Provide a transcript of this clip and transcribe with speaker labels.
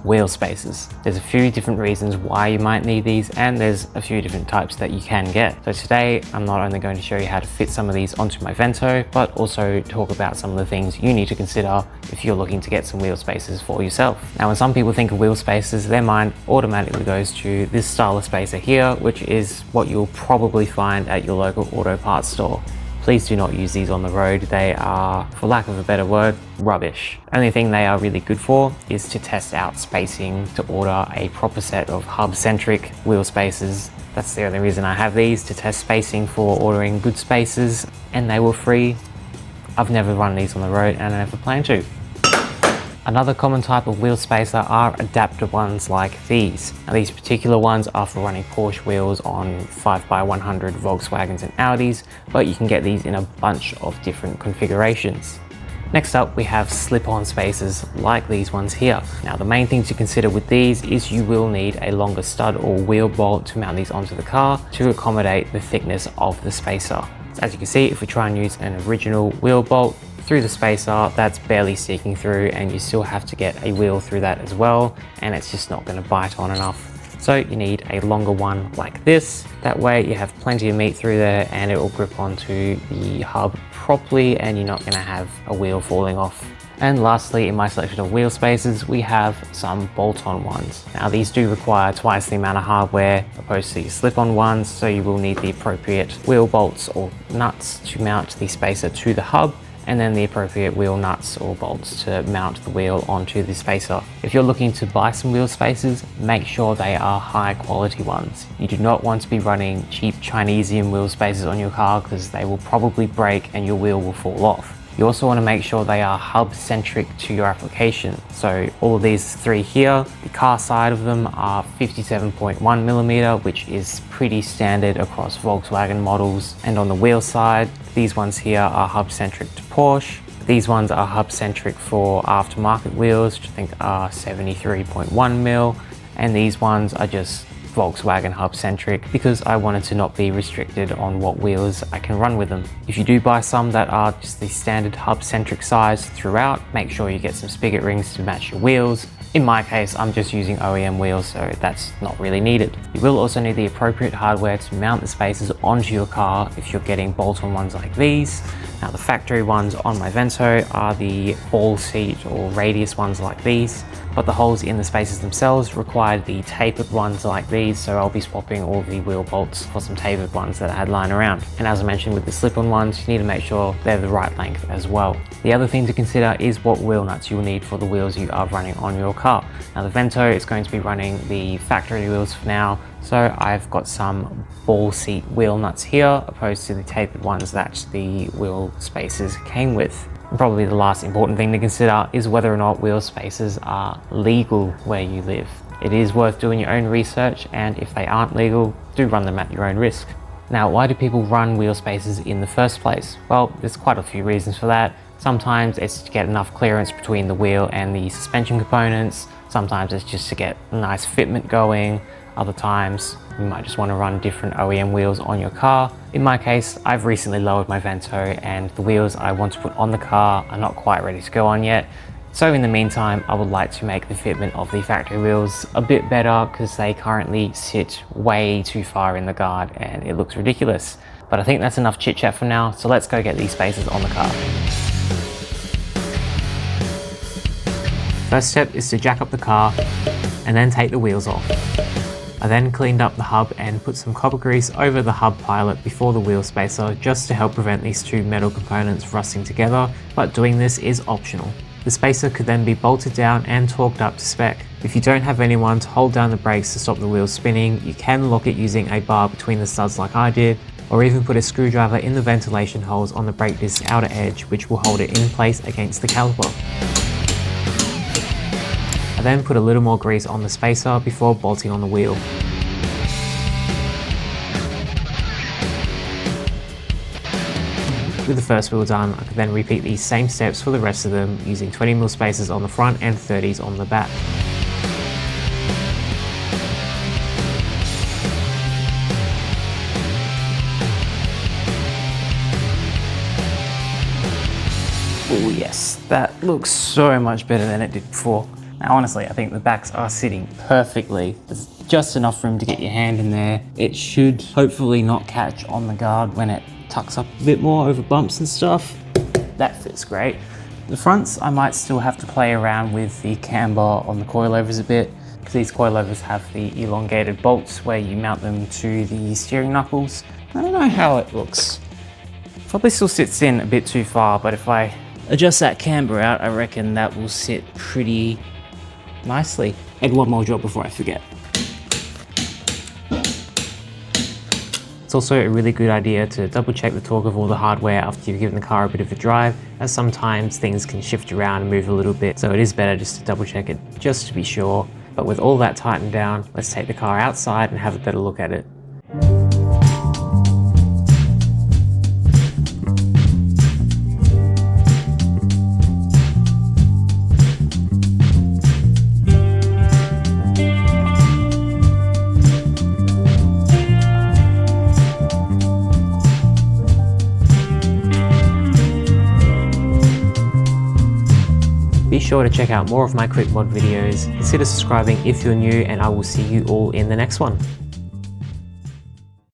Speaker 1: wheel spacers. There's a few different reasons why you might need these, and there's a few different types that you can get. So today I'm not only going to show you how to fit some of these onto my Vento, but also talk about some of the things you need to consider if you're looking to get some wheel spacers for yourself. Now, when some people think of wheel spacers, their mind automatically goes to this style of spacer here, which is what you'll probably find at your local auto parts store. Please do not use these on the road. They are, for lack of a better word, rubbish. Only thing they are really good for is to test out spacing to order a proper set of hub-centric wheel spacers. That's the only reason I have these, to test spacing for ordering good spacers, and they were free. I've never run these on the road and I never plan to. Another common type of wheel spacer are adapter ones like these. Now, these particular ones are for running Porsche wheels on 5x100 Volkswagens and Audis, but you can get these in a bunch of different configurations. Next up, we have slip-on spacers like these ones here. Now, the main thing to consider with these is you will need a longer stud or wheel bolt to mount these onto the car to accommodate the thickness of the spacer. So as you can see, if we try and use an original wheel bolt through the spacer, that's barely sticking through, and you still have to get a wheel through that as well, and it's just not going to bite on enough. So you need a longer one like this. That way you have plenty of meat through there and it will grip onto the hub properly, and you're not going to have a wheel falling off. And lastly, in my selection of wheel spacers, we have some bolt-on ones. Now, these do require twice the amount of hardware opposed to your slip-on ones, so you will need the appropriate wheel bolts or nuts to mount the spacer to the hub, and then the appropriate wheel nuts or bolts to mount the wheel onto the spacer. If you're looking to buy some wheel spacers, make sure they are high quality ones. You do not want to be running cheap Chinesium wheel spacers on your car, because they will probably break and your wheel will fall off. You also want to make sure they are hub-centric to your application. So all of these three here, the car side of them are 57.1mm, which is pretty standard across Volkswagen models. And on the wheel side, these ones here are hub-centric to Porsche. These ones are hub-centric for aftermarket wheels, which I think are 73.1mm. And these ones are just Volkswagen hub-centric, because I wanted to not be restricted on what wheels I can run with them. If you do buy some that are just the standard hub-centric size throughout, make sure you get some spigot rings to match your wheels. In my case, I'm just using OEM wheels, so that's not really needed. You will also need the appropriate hardware to mount the spacers onto your car if you're getting bolt-on ones like these. Now, the factory ones on my Vento are the ball seat or radius ones like these, but the holes in the spacers themselves require the tapered ones like these, so I'll be swapping all the wheel bolts for some tapered ones that I had lying around. And as I mentioned with the slip-on ones, you need to make sure they're the right length as well. The other thing to consider is what wheel nuts you will need for the wheels you are running on your car. Now, the Vento is going to be running the factory wheels for now, so I've got some ball seat wheel nuts here opposed to the tapered ones that the wheel spacers came with. And probably the last important thing to consider is whether or not wheel spacers are legal where you live. It is worth doing your own research, and if they aren't legal, do run them at your own risk. Now, why do people run wheel spacers in the first place? Well, there's quite a few reasons for that. Sometimes it's to get enough clearance between the wheel and the suspension components. Sometimes it's just to get a nice fitment going. Other times you might just want to run different OEM wheels on your car. In my case, I've recently lowered my Vento, and the wheels I want to put on the car are not quite ready to go on yet. So in the meantime, I would like to make the fitment of the factory wheels a bit better, because they currently sit way too far in the guard and it looks ridiculous. But I think that's enough chit chat for now, so let's go get these spacers on the car. First step is to jack up the car and then take the wheels off. I then cleaned up the hub and put some copper grease over the hub pilot before the wheel spacer, just to help prevent these two metal components rusting together, but doing this is optional. The spacer could then be bolted down and torqued up to spec. If you don't have anyone to hold down the brakes to stop the wheels spinning, you can lock it using a bar between the studs like I did, or even put a screwdriver in the ventilation holes on the brake disc outer edge, which will hold it in place against the caliper. I then put a little more grease on the spacer before bolting on the wheel. With the first wheel done, I could then repeat these same steps for the rest of them, using 20mm spacers on the front and 30s on the back. Oh yes, that looks so much better than it did before. Now honestly, I think the backs are sitting perfectly. There's just enough room to get your hand in there. It should hopefully not catch on the guard when it tucks up a bit more over bumps and stuff. That fits great. The fronts, I might still have to play around with the camber on the coilovers a bit, because these coilovers have the elongated bolts where you mount them to the steering knuckles. I don't know how it looks. Probably still sits in a bit too far, but if I adjust that camber out, I reckon that will sit pretty nicely. And one more job before I forget. It's also a really good idea to double check the torque of all the hardware after you've given the car a bit of a drive, as sometimes things can shift around and move a little bit, so it is better just to double check it just to be sure. But with all that tightened down, let's take the car outside and have a better look at it. Be sure to check out more of my quick mod videos. Consider subscribing if you're new, and I will see you all in the next one.